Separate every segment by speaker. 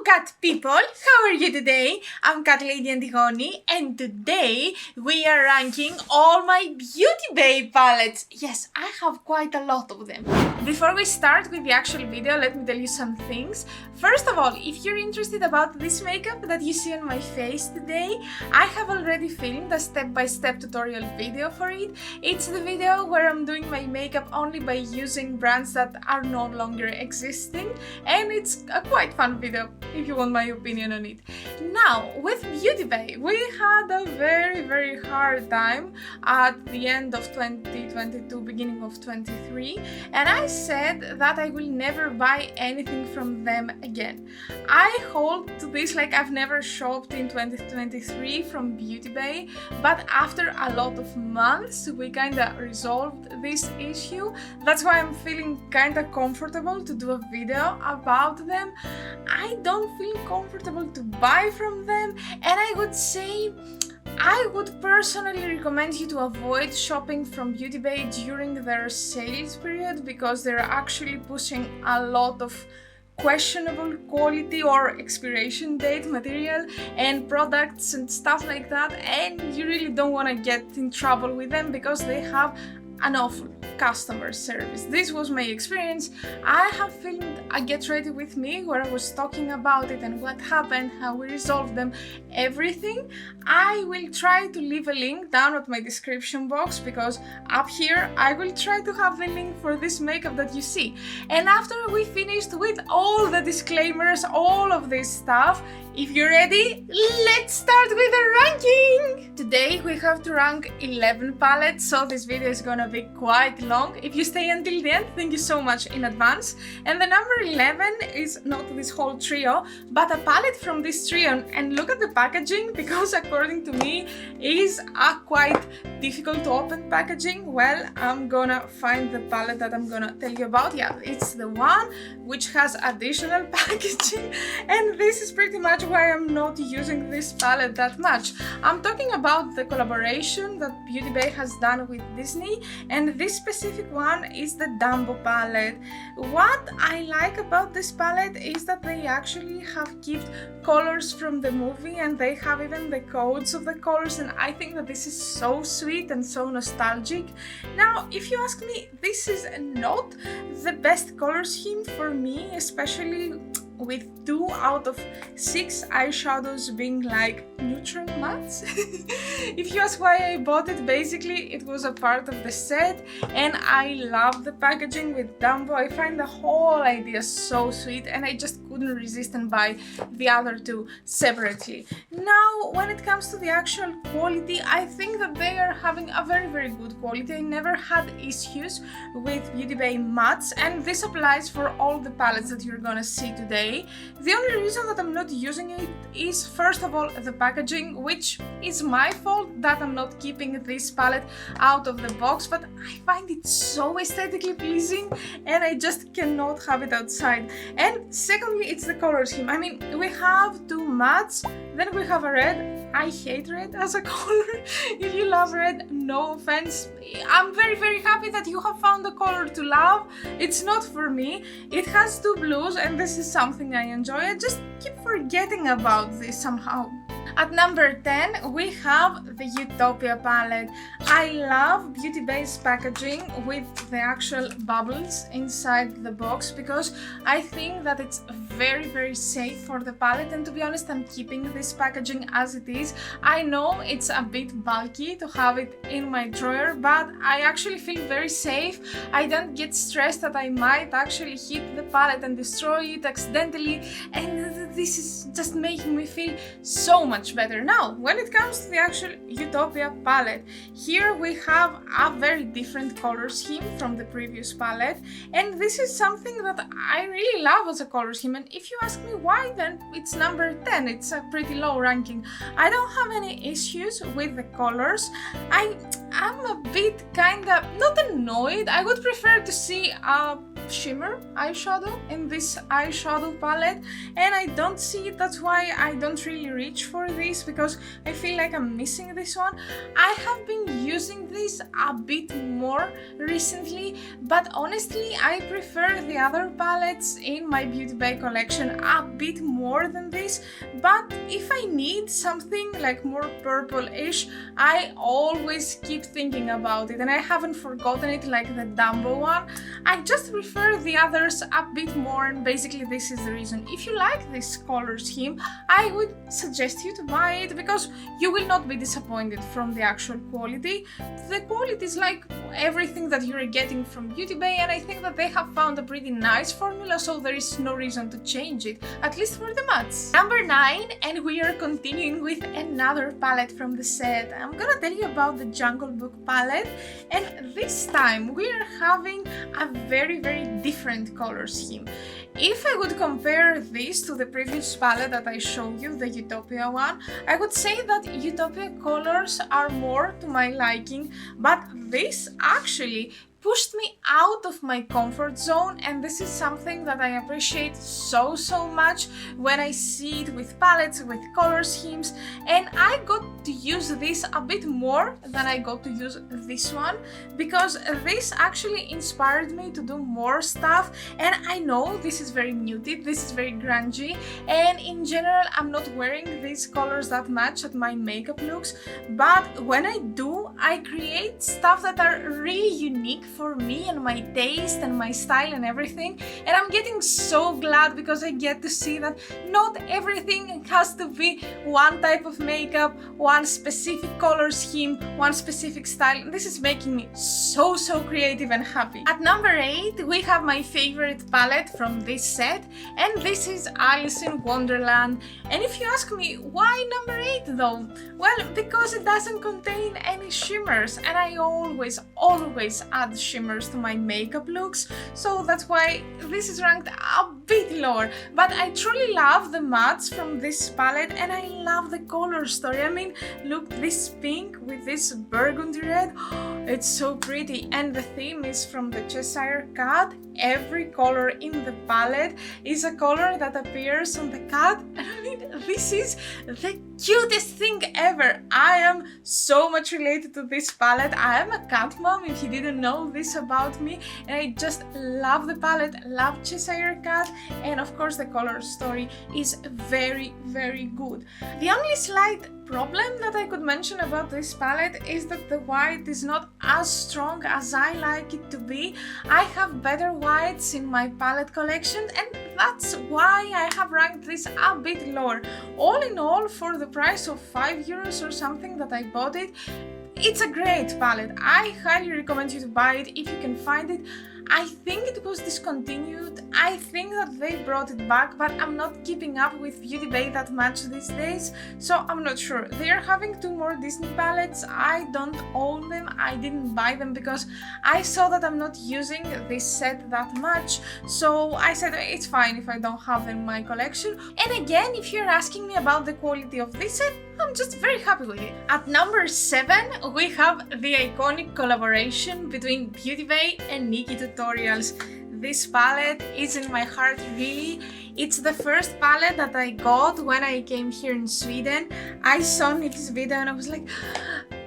Speaker 1: cat people, how are you today? I'm Catlady Antigoni, and today we are ranking all my Beauty Bay palettes. Yes, I have quite a lot of them. Before we start with the actual video, let me tell you some things. First of all, if you're interested about this makeup that you see on my face today, I have already filmed a step-by-step tutorial video for it. It's the video where I'm doing my makeup only by using brands that are no longer existing, and it's a quite fun video if you want my opinion on it. Now, with Beauty Bay, we had a very hard time at the end of 2022, beginning of 23, and I said that I will never buy anything from them again. I hold to this like I've never shopped in 2023 from Beauty Bay, but after a lot of months we kinda resolved this issue. That's why I'm feeling kinda comfortable to do a video about them. I don't feel comfortable to buy from them, and I would say I would personally recommend you to avoid shopping from Beauty Bay during their sales period, because they're actually pushing a lot of questionable quality or expiration date material and products and stuff like that, and you really don't want to get in trouble with them because they have an awful customer service. This was my experience. I have filmed a Get Ready With Me where I was talking about it and what happened, how we resolved them, everything. I will try to leave a link down at my description box, because up here I will try to have the link for this makeup that you see. And after we finished with all the disclaimers, all of this stuff, if you're ready, let's start with the ranking! Today we have to rank 11 palettes, so this video is gonna be quite long. If you stay until the end, thank you so much in advance. And the number 11 is not this whole trio, but a palette from this trio. And look at the packaging, because according to me is a quite difficult to open packaging. Well, I'm gonna find the palette that I'm gonna tell you about. Yeah, it's the one which has additional packaging, and this is pretty much why I'm not using this palette that much. I'm talking about the collaboration that Beauty Bay has done with Disney, and this specific one is the Dumbo palette. What I like about this palette is that they actually have kept colors from the movie, and they have even the codes of the colors, and I think that this is so sweet and so nostalgic. Now, if you ask me, this is not the best color scheme for me, especially with 2 out of 6 eyeshadows being like neutral mattes. If you ask why I bought it, basically it was a part of the set, and I love the packaging with Dumbo. I find the whole idea so sweet, and I just couldn't resist and buy the other 2 separately. Now, when it comes to the actual quality, I think that they are having a very good quality. I never had issues with Beauty Bay mattes, and this applies for all the palettes that you're gonna see today. The only reason that I'm not using it is, first of all, the packaging, which is my fault that I'm not keeping this palette out of the box, but I find it so aesthetically pleasing and I just cannot have it outside. And secondly, it's the color scheme. I mean, we have 2 mattes, then we have a red. I hate red as a color. If you love red, no offense. I'm very happy that you have found a color to love. It's not for me. It has 2 blues, and this is something I enjoy. I just keep forgetting about this somehow. At number 10, we have the Utopia palette. I love Beauty Bay's packaging with the actual bubbles inside the box, because I think that it's very safe for the palette, and to be honest, I'm keeping this packaging as it is. I know it's a bit bulky to have it in my drawer, but I actually feel very safe. I don't get stressed that I might actually hit the palette and destroy it accidentally, and this is just making me feel so much better. Now, when it comes to the actual Utopia palette, here we have a very different color scheme from the previous palette, and this is something that I really love as a color scheme. And if you ask me why, then it's number 10. It's a pretty low ranking. I don't have any issues with the colors. I'm a bit kinda not annoyed. I would prefer to see a shimmer eyeshadow in this eyeshadow palette, and I don't see it. That's why I don't really reach for this, because I feel like I'm missing this one. I have been using this a bit more recently, but honestly I prefer the other palettes in my Beauty Bay collection a bit more than this. But if I need something like more purple-ish, I always keep thinking about it, and I haven't forgotten it like the Dumbo one. I just prefer the others a bit more, and basically this is the reason. If you like this color scheme, I would suggest you to buy it, because you will not be disappointed from the actual quality. The quality is like everything that you're getting from Beauty Bay, and I think that they have found a pretty nice formula, so there is no reason to change it, at least for the mattes. Number 9, and we are continuing with another palette from the set. I'm gonna tell you about the Jungle Book palette, and this time we are having a very different color scheme. If I would compare this to the previous palette that I showed you, the Utopia one, I would say that Utopia colors are more to my liking, but this actually pushed me out of my comfort zone, and this is something that I appreciate so much when I see it with palettes, with color schemes, and I got to use this a bit more than I got to use this one, because this actually inspired me to do more stuff. And I know this is very muted, this is very grungy, and in general I'm not wearing these colors that much at my makeup looks, but when I do, I create stuff that are really unique for me and my taste and my style and everything, and I'm getting so glad because I get to see that not everything has to be one type of makeup, one specific color scheme, one specific style. This is making me so creative and happy. At number 8 we have my favorite palette from this set, and this is Alice in Wonderland. And if you ask me why number 8 though, well, because it doesn't contain any shimmers, and I always add shimmers to my makeup looks, so that's why this is ranked a bit lower. But I truly love the mattes from this palette, and I love the color story. I mean, look, this pink with this burgundy red, it's so pretty, and the theme is from the Cheshire Cat. Every color in the palette is a color that appears on the cat. I mean, this is the cutest thing ever. I am so much related to this palette. I am a cat mom, if you didn't know this about me, and I just love the palette, love Cheshire Cat, and of course the color story is very good. The only slight problem that I could mention about this palette is that the white is not as strong as I like it to be. I have better whites in my palette collection, and that's why I have ranked this a bit lower. All in all, for the price of €5 or something that I bought it, it's a great palette. I highly recommend you to buy it if you can find it. I think it was discontinued. I think that they brought it back, but I'm not keeping up with Beauty Bay that much these days, so I'm not sure. They are having 2 more Disney palettes. I don't own them. I didn't buy them because I saw that I'm not using this set that much, so I said it's fine if I don't have them in my collection. And again, if you're asking me about the quality of this set, I'm just very happy with it. At number 7 we have the iconic collaboration between Beauty Bay and Nikki Tutorials. This palette is in my heart, really. It's the first palette that I got when I came here in Sweden. I saw Nikki's video and I was like,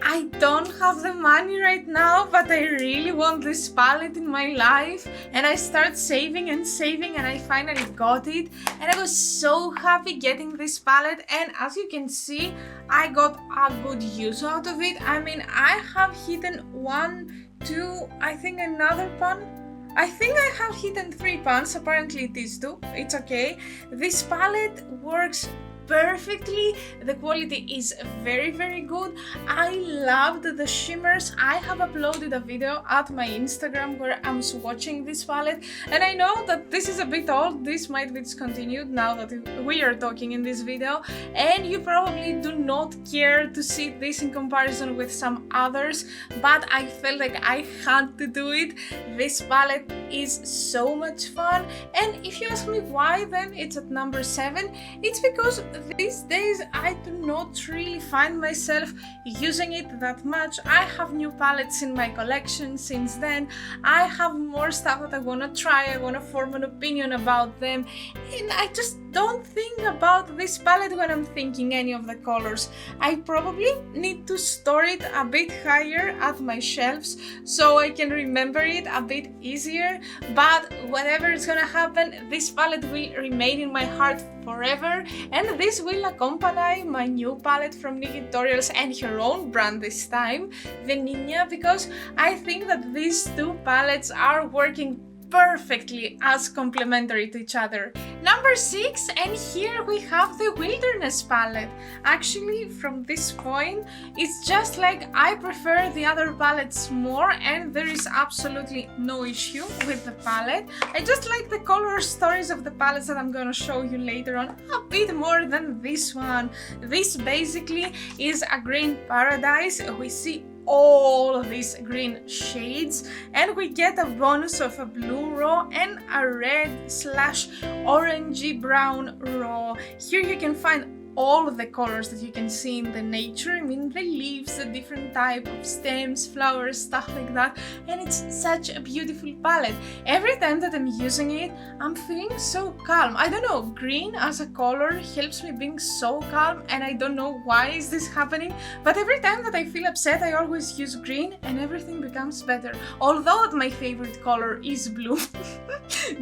Speaker 1: I don't have the money right now, but I really want this palette in my life. And I started saving and I finally got it. And I was so happy getting this palette. And as you can see, I got a good use out of it. I mean, I have hidden 1, 2, I think another pan. I think I have hidden 3 pans, apparently it is 2, it's okay. This palette works perfectly, the quality is very good. I loved the shimmers. I have uploaded a video at my Instagram where I'm swatching this palette, and I know that this is a bit old, this might be discontinued now that we are talking in this video, and you probably do not care to see this in comparison with some others, but I felt like I had to do it. This palette is so much fun. And if you ask me why then it's at number 7, it's because these days I do not really find myself using it that much. I have new palettes in my collection since then. I have more stuff that I want to try, I want to form an opinion about them, and I just don't think about this palette when I'm thinking any of the colors. I probably need to store it a bit higher at my shelves so I can remember it a bit easier, but whatever is gonna happen, this palette will remain in my heart forever, and this will accompany my new palette from Tutorials and her own brand this time, the Nina, because I think that these two palettes are working perfectly as complementary to each other. Number 6, and here we have the Wilderness palette. Actually, from this point, it's just like I prefer the other palettes more, and there is absolutely no issue with the palette. I just like the color stories of the palettes that I'm gonna show you later on a bit more than this one. This basically is a green paradise. We see all of these green shades, and we get a bonus of a blue raw and a red / orangey brown raw. Here you can find all of the colors that you can see in the nature. I mean, the leaves, the different type of stems, flowers, stuff like that, and it's such a beautiful palette. Every time that I'm using it, I'm feeling so calm. I don't know, green as a color helps me being so calm, and I don't know why is this happening, but every time that I feel upset, I always use green and everything becomes better. Although my favorite color is blue.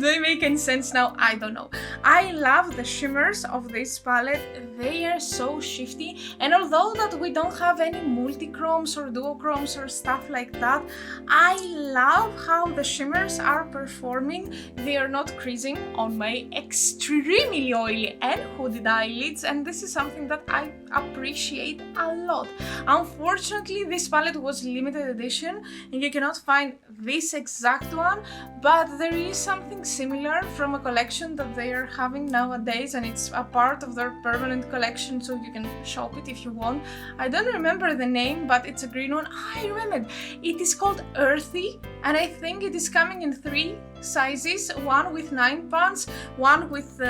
Speaker 1: Do I make any sense now? I don't know. I love the shimmers of this palette. They are so shifty, and although that we don't have any multi-chromes or duochromes or stuff like that, I love how the shimmers are performing. They are not creasing on my extremely oily and hooded eyelids, and this is something that I appreciate a lot. Unfortunately, this palette was limited edition and you cannot find this exact one, but there is something similar from a collection that they are having nowadays, and it's a part of their permanent collection, so you can shop it if you want. I don't remember the name, but it's a green one. I remember. It is called Earthy, and I think it is coming in 3 sizes, one with 9 pounds, one with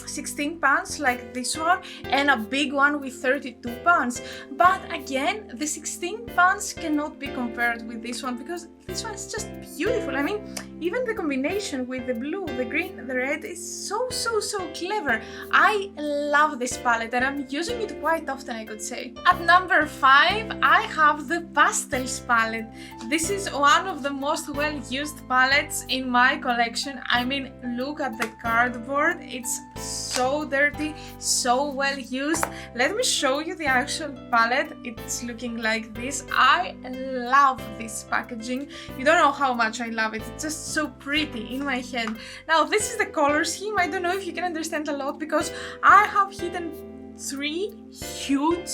Speaker 1: 16 pounds like this one, and a big one with 32 pounds. But again, the 16 pounds cannot be compared with this one because this one is just beautiful. I mean, even the combination with the blue, the green, the red is so clever. I love this palette and I'm using it quite often, I could say. At number 5, I have the Pastels palette. This is one of the most well-used palettes in my collection. I mean, look at the cardboard. It's so dirty, so well used. Let me show you the actual palette. It's looking like this. I love this packaging. You don't know how much I love it. It's just so pretty in my head. Now, this is the color scheme. I don't know if you can understand a lot because I have hidden 3 huge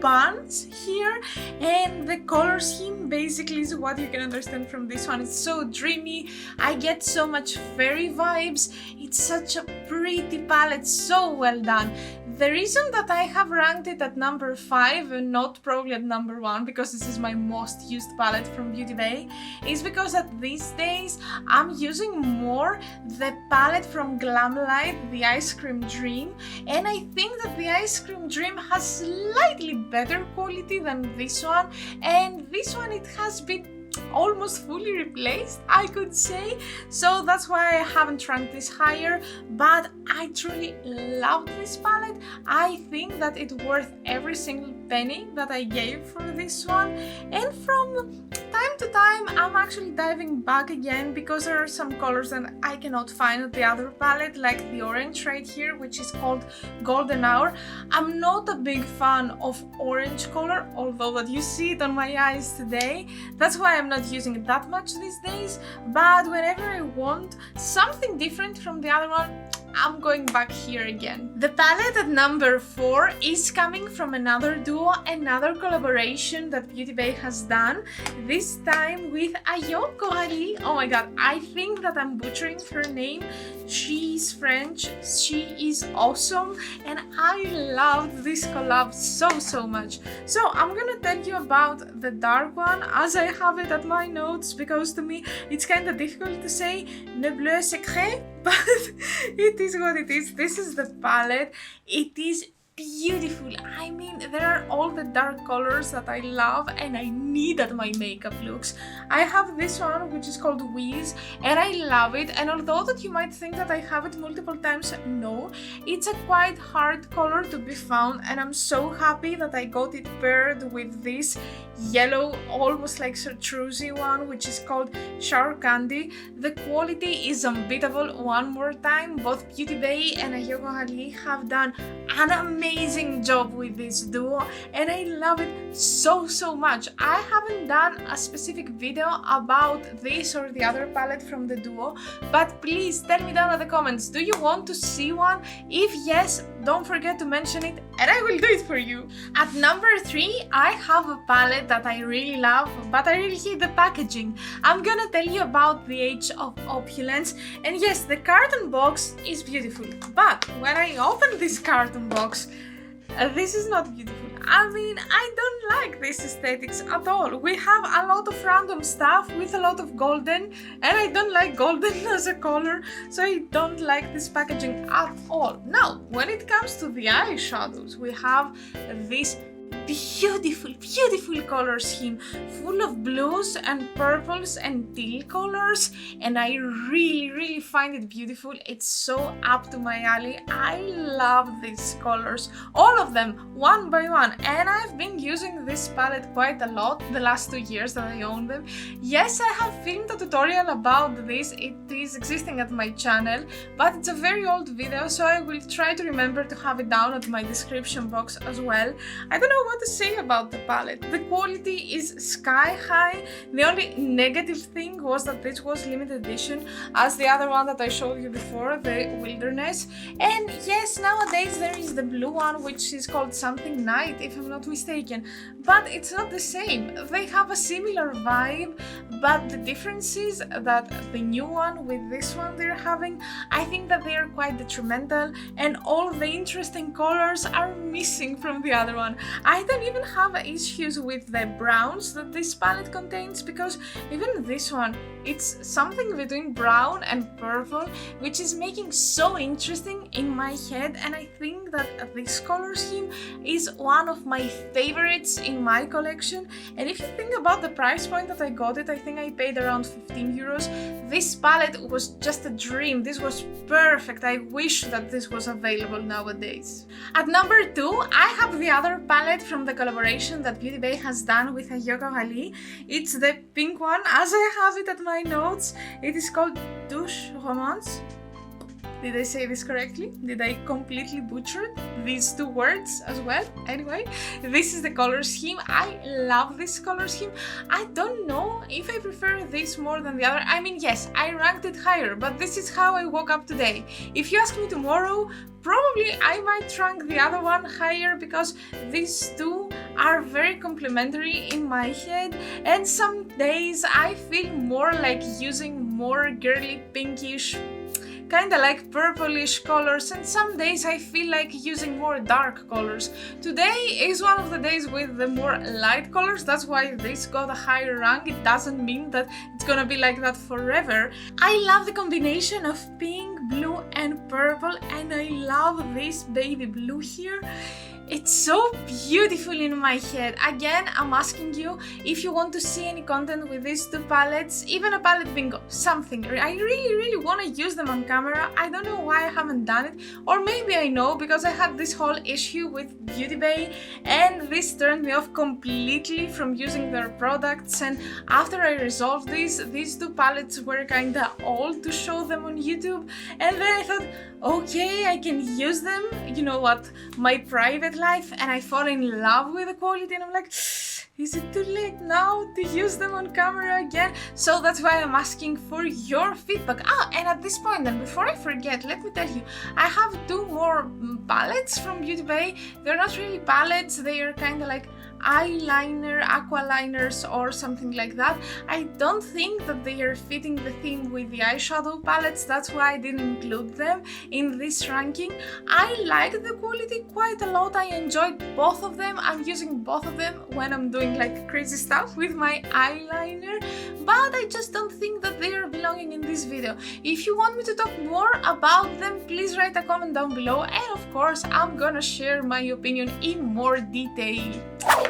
Speaker 1: pans here, and the color scheme basically is what you can understand from this one. It's so dreamy. I get so much fairy vibes. It's such a pretty palette, so well done. The reason that I have ranked it at number 5 and not probably at number 1, because this is my most used palette from Beauty Bay, is because that these days I'm using more the palette from Glamlight, the Ice Cream Dream, and I think that the Ice Cream Dream has slightly better quality than this one, and this one it has been almost fully replaced, I could say, so that's why I haven't ranked this higher. But I truly love this palette. I think that it's worth every single penny that I gave for this one, and from time to time I'm actually diving back again because there are some colors that I cannot find at the other palette, like the orange right here, which is called Golden Hour. I'm not a big fan of orange color, although that you see it on my eyes today. That's why I'm not using it that much these days, but whenever I want something different from the other one, I'm going back here again. The palette at number 4 is coming from another duo, another collaboration that Beauty Bay has done, this time with Antigoni. Oh my god, I think that I'm butchering her name. She is French, she is awesome, and I loved this collab so much. So I'm gonna tell you about the dark one as I have it at my notes, because to me it's kind of difficult to say Le Bleu Secret, but it is what it is. This is the palette. It is beautiful. I mean, there are all the dark colors that I love and I need at my makeup looks. I have this one which is called Wheeze and I love it, and although that you might think that I have it multiple times, no, it's a quite hard color to be found, and I'm so happy that I got it paired with this yellow, almost like chartreusey one, which is called Shower Candy. The quality is unbeatable. One more time, both Beauty Bay and Antigoni have done an amazing job with this duo and I love it so much. I haven't done a specific video about this or the other palette from the duo, but please tell me down in the comments, do you want to see one? If yes, don't forget to mention it and I will do it for you. At number 3, I have a palette that I really love, but I really hate the packaging. I'm gonna tell you about the Age of Opulence, and yes, the carton box is beautiful, but when I open this carton box, this is not beautiful. I mean, I don't like this aesthetics at all. We have a lot of random stuff with a lot of golden, and I don't like golden as a color, so I don't like this packaging at all. Now, when it comes to the eyeshadows, we have this beautiful color scheme full of blues and purples and teal colors, and I really find it beautiful. It's so up to my alley. I love these colors, all of them, one by one, and I've been using this palette quite a lot the last 2 years that I own them. Yes, I have filmed a tutorial about this. It is existing at my channel, but it's a very old video, so I will try to remember to have it down at my description box as well. I don't know what to say about the palette. The quality is sky high. The only negative thing was that this was limited edition as the other one that I showed you before, the Wilderness. And yes, nowadays there is the blue one which is called something Night, if I'm not mistaken, but it's not the same. They have a similar vibe, but the difference is that the new one with this one they're having, I think that they are quite detrimental and all the interesting colors are missing from the other one. I don't even have issues with the browns that this palette contains, because even this one, it's something between brown and purple, which is making so interesting in my head, and I think that this color scheme is one of my favorites in my collection. And if you think about the price point that I got it, I think I paid around 15 euros. This palette was just a dream. This was perfect. I wish that this was available nowadays. At number 2, I have the other palette from the collaboration that Beauty Bay has done with Antigoni. It's the pink one, as I have it at my notes. It is called Douche Romance. Did I say this correctly? Did I completely butcher these two words as well? Anyway, this is the color scheme. I love this color scheme. I don't know if I prefer this more than the other. I mean, yes, I ranked it higher, but this is how I woke up today. If you ask me tomorrow, probably I might rank the other one higher, because these two are very complementary in my head, and some days I feel more like using more girly pinkish, kinda like purplish colors, and some days I feel like using more dark colors. Today is one of the days with the more light colors, that's why this got a higher rank. It doesn't mean that it's gonna be like that forever. I love the combination of pink, blue and purple, and I love this baby blue here. It's so beautiful in my head. Again, I'm asking you if you want to see any content with these two palettes, even a palette bingo, something. I really want to use them on camera. I don't know why I haven't done it, or maybe I know, because I had this whole issue with Beauty Bay and this turned me off completely from using their products, and after I resolved this, these two palettes were kinda old to show them on YouTube, and then I thought, okay, I can use them, you know what, my private life, and I fall in love with the quality, and I'm like, Is it too late now to use them on camera again? So that's why I'm asking for your feedback. And at this point then, before I forget, let me tell you, I have 2 more palettes from Beauty Bay. They're not really palettes, they are kind of like eyeliner, aqua liners or something like that. I don't think that they are fitting the theme with the eyeshadow palettes, that's why I didn't include them in this ranking. I like the quality quite a lot, I enjoyed both of them. I'm using both of them when I'm doing like crazy stuff with my eyeliner, but I just don't think that they are belonging in this video. If you want me to talk more about them, please write a comment down below, and of course I'm gonna share my opinion in more detail.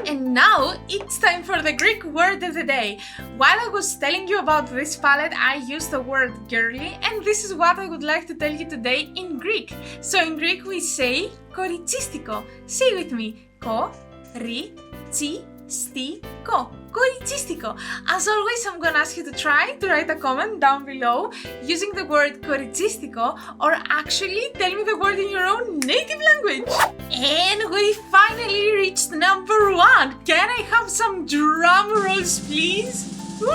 Speaker 1: And now it's time for the Greek word of the day. While I was telling you about this palette, I used the word girly, and this is what I would like to tell you today in Greek. So in Greek we say κοριτσίστικο. Say with me, κοριτσίστικο. Κοριτσίστικο. As always, I'm gonna ask you to try to write a comment down below using the word κοριτσίστικο, or actually tell me the word in your own native language. And we finally reached number 1. Can I have some drum rolls, please? Woo!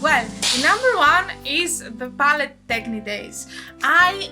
Speaker 1: Well, number 1 is the palette Techni Days. I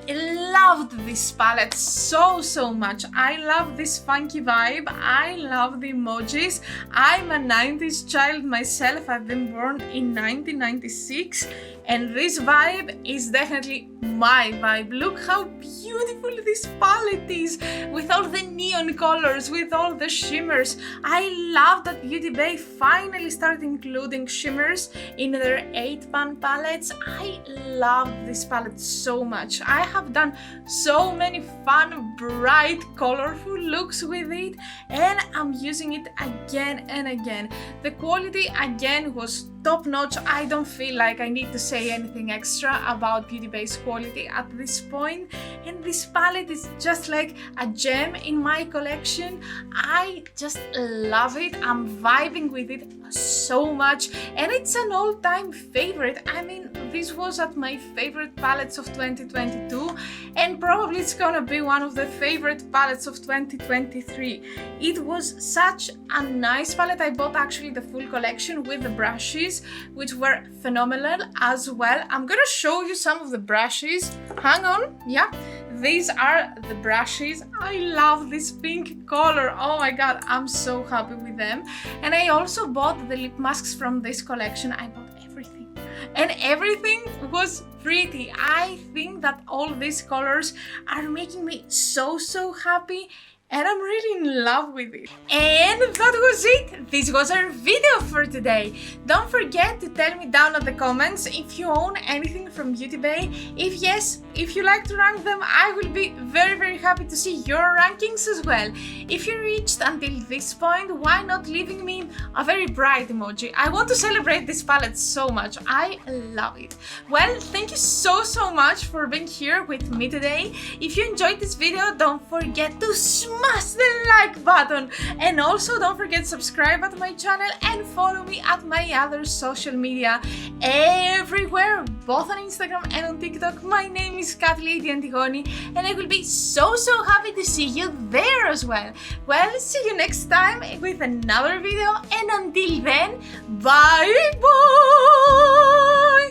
Speaker 1: loved this palette so much. I love this funky vibe. I love the emojis. I'm a 90s child myself. I've been born in 1996, and this vibe is definitely my vibe. Look how beautiful this palette is, with all the neon colors, with all the shimmers. I love that Beauty Bay finally started including shimmers in their 8-pan palettes. I love this palette so much. I have done so many fun, bright, colorful looks with it, and I'm using it again and again. The quality again was top notch. I don't feel like I need to say anything extra about Beauty Bay's quality at this point, and this palette is just like a gem in my collection. I just love it. I'm vibing with it so much, and it's an all-time favorite. I mean, this was at my favorite palettes of 2022, and probably it's gonna be one of the favorite palettes of 2023. It was such a nice palette. I bought actually the full collection with the brushes, which were phenomenal as well. I'm gonna show you some of the brushes. Hang on, yeah. These are the brushes. I love this pink color. Oh my god, I'm so happy with them. And I also bought the lip masks from this collection. I bought everything. And everything was pretty. I think that all these colors are making me so happy, and I'm really in love with it. And that was it. This was our video for today. Don't forget to tell me down in the comments if you own anything from Beauty Bay. If yes, if you like to rank them, I will be very happy to see your rankings as well. If you reached until this point, why not leaving me a very bright emoji? I want to celebrate this palette so much. I love it. Well, thank you so much for being here with me today. If you enjoyed this video, don't forget to smash the like button, and also don't forget to subscribe at my channel and follow me at my other social media everywhere, both on Instagram and on TikTok. My name is Catlady Antigoni, and I will be so happy to see you there as well. Well, see you next time with another video, and until then, bye bye.